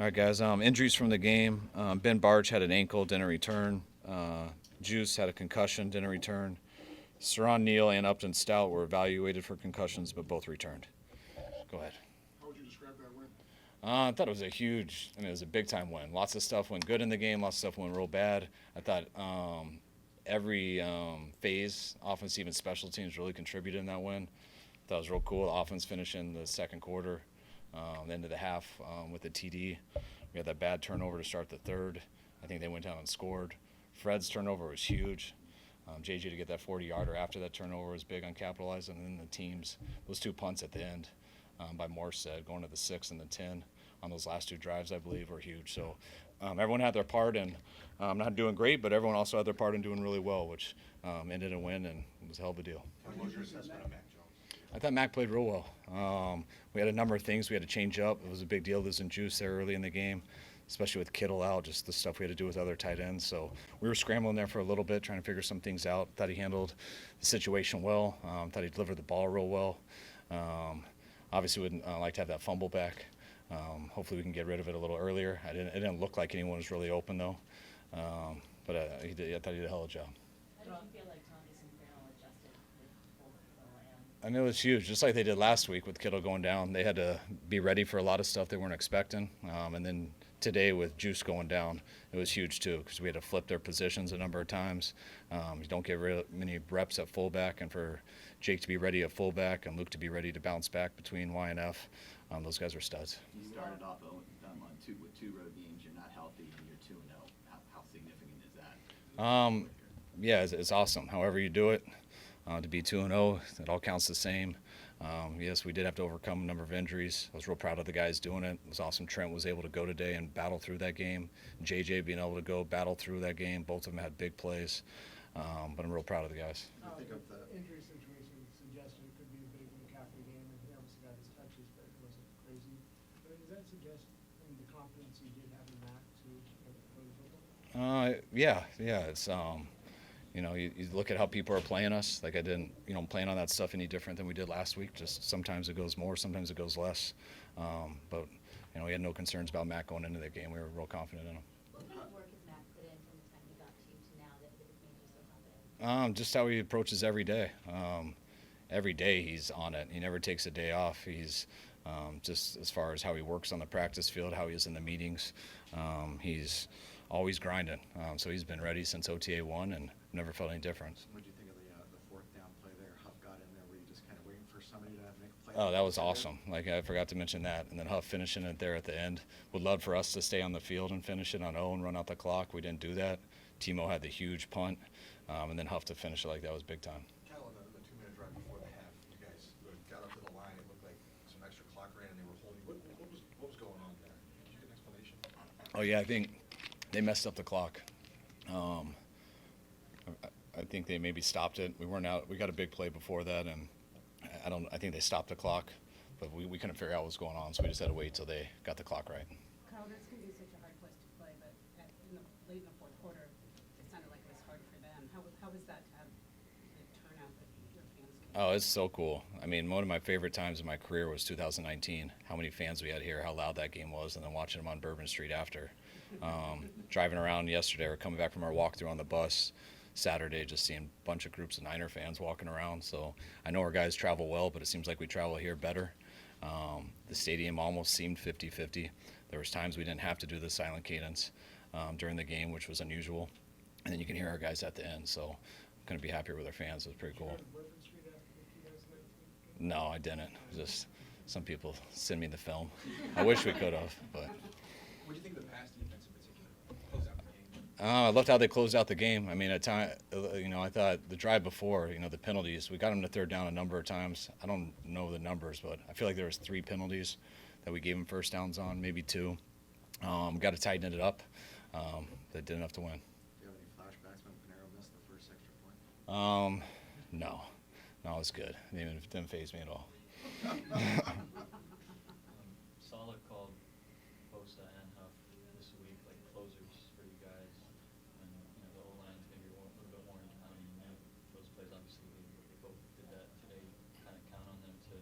All right, guys. Injuries from the game. Ben Barge had an ankle, didn't return. Juice had a concussion, didn't return. Saron Neal and Upton Stout were evaluated for concussions, but both returned. Go ahead. How would you describe that win? I thought it was it was a big-time win. Lots of stuff went good in the game. Lots of stuff went real bad. I thought every phase, offensive and special teams, really contributed in that win. That was real cool. The offense finishing the second quarter, the end of the half with the TD. We had that bad turnover to start the third. I think they went down and scored. Fred's turnover was huge. JJ to get that 40-yarder after that turnover was big on capitalizing. And then the teams, those two punts at the end by Morstead, going to the 6 and the 10 on those last two drives, I believe, were huge. So everyone had their part, and not doing great, but everyone also had their part in doing really well, which ended in a win, and it was a hell of a deal. What was your assessment of Mac Jones? I thought Mac played real well. We had a number of things we had to change up. It was a big deal losing Juice there early in the game, especially with Kittle out, just the stuff we had to do with other tight ends. So we were scrambling there for a little bit, trying to figure some things out. Thought he handled the situation well. Thought he delivered the ball real well. Obviously would like to have that fumble back. Hopefully we can get rid of it a little earlier. It didn't look like anyone was really open, though. But I thought he did a hell of a job. How did you feel like Thomas and Farrell adjusted with both Kittle and? I know it's huge, just like they did last week with Kittle going down. They had to be ready for a lot of stuff they weren't expecting. And then today with Juice going down, it was huge too, because we had to flip their positions a number of times. You don't get many reps at fullback, and for Jake to be ready at fullback and Luke to be ready to bounce back between Y and F, those guys are studs. You started off with two road games. You're not healthy, and you're 2-0. How significant is that? Yeah, it's awesome. However you do it, to be 2-0, it all counts the same. Yes, we did have to overcome a number of injuries. I was real proud of the guys doing it. It was awesome. Trent was able to go today and battle through that game. JJ being able to go battle through that game. Both of them had big plays. But I'm real proud of the guys. I think of the injury situation suggested it could be a big McCaffrey game, and he obviously got his touches, but it wasn't crazy. But does that suggest the confidence you did have in Mac to play football? Yeah. It's you look at how people are playing us. Like I didn't plan on that stuff any different than we did last week. Just sometimes it goes more, sometimes it goes less. But we had no concerns about Mac going into that game. We were real confident in him. What kind of work has Mac put in from the time he got to you to now that it's made you so confident? Just how he approaches every day. Every day he's on it. He never takes a day off. He's just as far as how he works on the practice field, how he is in the meetings. He's always grinding. So he's been ready since OTA 1 and never felt any difference. What did you think of the fourth down play there? Huff got in there. Were you just kind of waiting for somebody to make a play? Oh, that was awesome. Like I forgot to mention that. And then Huff finishing it there at the end. Would love for us to stay on the field and finish it on O and run out the clock. We didn't do that. Timo had the huge punt. And then Huff to finish it like that was big time. Kyle, on the 2-minute drive before the half, you guys got up to the line. It looked like some extra clock ran and they were holding. What was going on there? Did you get an explanation? Oh, yeah, I think they messed up the clock. I think they maybe stopped it. We weren't out. We got a big play before that, and I think they stopped the clock, but we couldn't figure out what was going on, so we just had to wait till they got the clock right. Kyle, that's going to be such a hard place to play, but late in the fourth quarter, it sounded like it was hard for them. How was that to have the turnout that your fans came? Oh, it's so cool. I mean, one of my favorite times in my career was 2019. How many fans we had here, how loud that game was, and then watching them on Bourbon Street after. Driving around yesterday or coming back from our walkthrough on the bus Saturday, just seeing a bunch of groups of Niner fans walking around. So I know our guys travel well, but it seems like we travel here better. The stadium almost seemed 50-50. There was times we didn't have to do the silent cadence during the game, which was unusual. And then you can hear our guys at the end. So I'm going to be happier with our fans. It was pretty cool. No, I didn't. Just some people send me the film. I wish we could have, but. What do you think of the pass defense in particular? Close out the game. I loved how they closed out the game. I mean, at time, I thought the drive before, the penalties, we got them to third down a number of times. I don't know the numbers, but I feel like there was 3 penalties that we gave them first downs on, maybe 2. Got to tighten it up. They did enough to win. Do you have any flashbacks when Panero missed the first extra point? No, it was good. It didn't faze me at all. Solid called Bosa and Huff this week, like closers for you guys. And the O-line's maybe a little bit more in town. Those plays, obviously, they both did that today. Kind of count on them to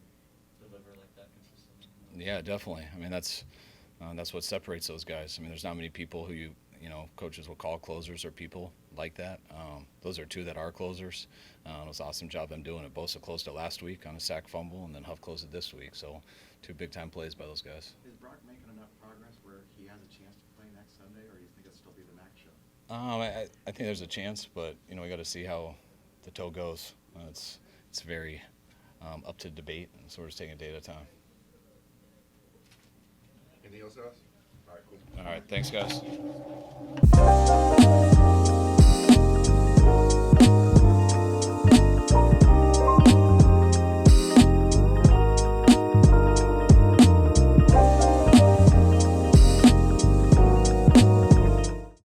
deliver like that consistently. Yeah, definitely. I mean, that's That's what separates those guys. I mean, there's not many people who coaches will call closers or people like that. Those are two that are closers. It was an awesome job them doing it. Bosa closed it last week on a sack fumble, and then Huff closed it this week. So 2 big-time plays by those guys. Is Brock making enough progress where he has a chance to play next Sunday, or do you think it'll still be the Mac show? I think there's a chance, but we got to see how the toe goes. It's very up to debate, and so we're just taking a day at a time. Anything else, Alice? All right, cool. All right, thanks, guys.